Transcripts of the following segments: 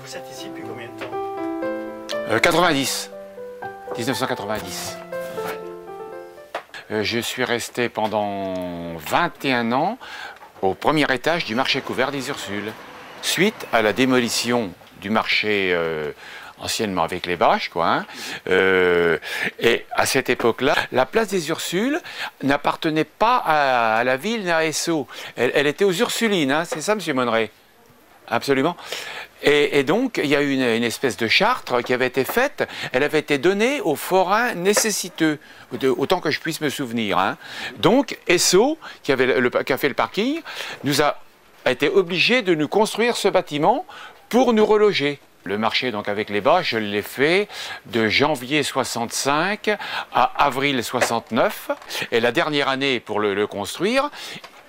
Vous êtes ici depuis combien de temps? 90. 1990. Je suis resté pendant 21 ans au premier étage du marché couvert des Ursules. Suite à la démolition du marché anciennement avec les bâches, quoi. Hein. Et à cette époque-là, la place des Ursules n'appartenait pas à la ville ni à Esso. Elle était aux Ursulines, hein. C'est ça, monsieur Monneret? Absolument. Et donc, il y a eu une espèce de charte qui avait été faite. Elle avait été donnée aux forains nécessiteux, autant que je puisse me souvenir. Hein. Donc, Esso, qui a fait le parking, nous a été obligé de nous construire ce bâtiment pour nous reloger. Le marché, donc avec les bâches, je l'ai fait de janvier 65 à avril 69. Et la dernière année pour le construire,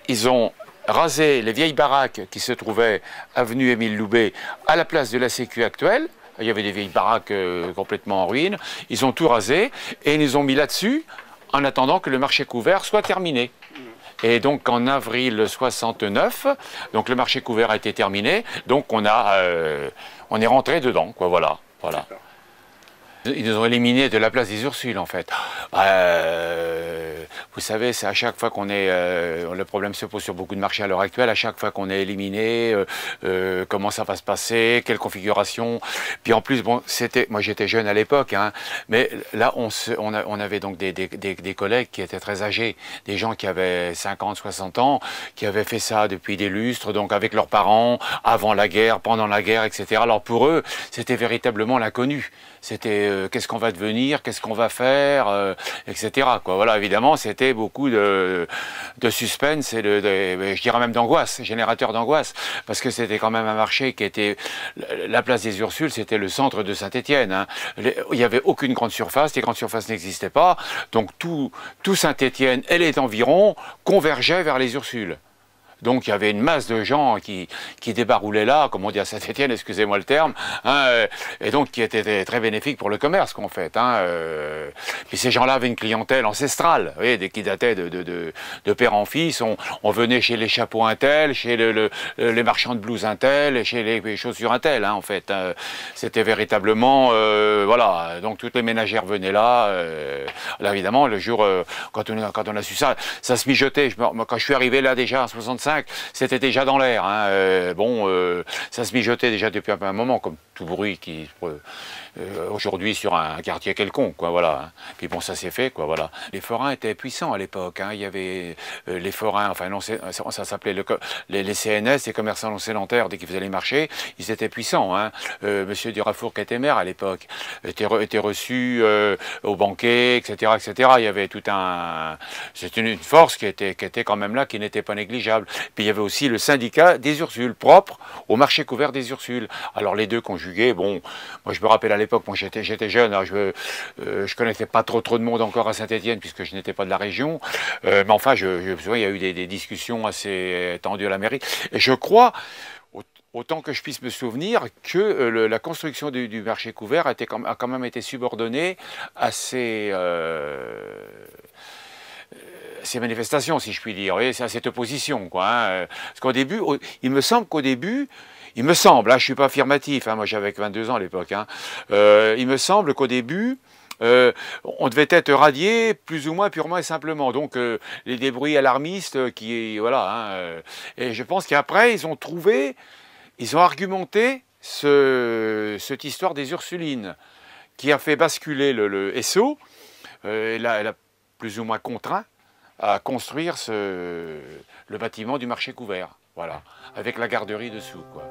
ils ont rasé les vieilles baraques qui se trouvaient avenue Émile Loubet à la place de la Sécu actuelle. Il y avait des vieilles baraques complètement en ruine. Ils ont tout rasé et ils nous ont mis là-dessus en attendant que le marché couvert soit terminé. Et donc en avril 69, donc le marché couvert a été terminé, donc on est rentré dedans, quoi, voilà. Ils nous ont éliminés de la place des Ursules, en fait. Vous savez, c'est à chaque fois qu'on est... le problème se pose sur beaucoup de marchés à l'heure actuelle. À chaque fois qu'on est éliminé, comment ça va se passer, quelle configuration. Puis en plus, bon, moi j'étais jeune à l'époque, hein, mais là, on avait donc des collègues qui étaient très âgés. Des gens qui avaient 50, 60 ans, qui avaient fait ça depuis des lustres, donc avec leurs parents, avant la guerre, pendant la guerre, etc. Alors pour eux, c'était véritablement l'inconnu. C'était qu'est-ce qu'on va devenir, qu'est-ce qu'on va faire, etc. Quoi. Voilà, évidemment, c'était beaucoup de suspense et je dirais même d'angoisse, générateur d'angoisse, parce que c'était quand même un marché qui était... La place des Ursules, c'était le centre de Saint-Étienne. Hein. Il n'y avait aucune grande surface, les grandes surfaces n'existaient pas, donc tout Saint-Étienne et les environs convergeaient vers les Ursules. Donc il y avait une masse de gens qui débaroulaient là, comme on dit à Saint-Étienne, excusez-moi le terme, hein, et donc qui étaient très bénéfiques pour le commerce qu'en fait. Hein, puis ces gens-là avaient une clientèle ancestrale, vous voyez, qui datait de père en fils. On venait chez les chapeaux un tel, chez les marchands de blouses un tel, et chez les chaussures un tel, hein, en fait. C'était véritablement, voilà, donc toutes les ménagères venaient là. Là évidemment, le jour, quand on a su ça, ça se mijotait. Quand je suis arrivé là déjà en 65, c'était déjà dans l'air. Hein. Ça se mijotait déjà depuis un moment, comme tout bruit qui aujourd'hui sur un quartier quelconque, quoi, voilà. Hein. Puis bon, ça s'est fait, quoi, voilà. Les forains étaient puissants à l'époque. Hein. Il y avait les forains, enfin non, ça s'appelait les CNS, les commerçants non sédentaires, dès qu'ils faisaient les marchés, ils étaient puissants. Hein. Monsieur Durafour, qui était maire à l'époque, était reçu au banquet, etc., etc. Il y avait tout un... C'était une force qui était quand même là, qui n'était pas négligeable. Puis il y avait aussi le syndicat des Ursules, propre au marché couvert des Ursules. Alors les deux conjugués, bon, moi je me rappelle à l'époque, moi j'étais jeune, alors je connaissais pas trop de monde encore à Saint-Étienne, puisque je n'étais pas de la région, mais enfin, je me souviens, il y a eu des discussions assez tendues à la mairie, et je crois, autant que je puisse me souvenir, que la construction du marché couvert a quand même été subordonnée à ces manifestations, si je puis dire, oui, c'est à cette opposition, quoi. Hein. Parce qu'au début, il me semble qu'au début, hein, je ne suis pas affirmatif, hein, moi j'avais 22 ans à l'époque, hein, il me semble qu'au début, on devait être radié plus ou moins purement et simplement. Donc les débris alarmistes voilà. Hein, et je pense qu'après, ils ont argumenté cette histoire des Ursulines, qui a fait basculer le SO, elle a plus ou moins contraint à construire le bâtiment du marché couvert, voilà, avec la garderie dessous, quoi.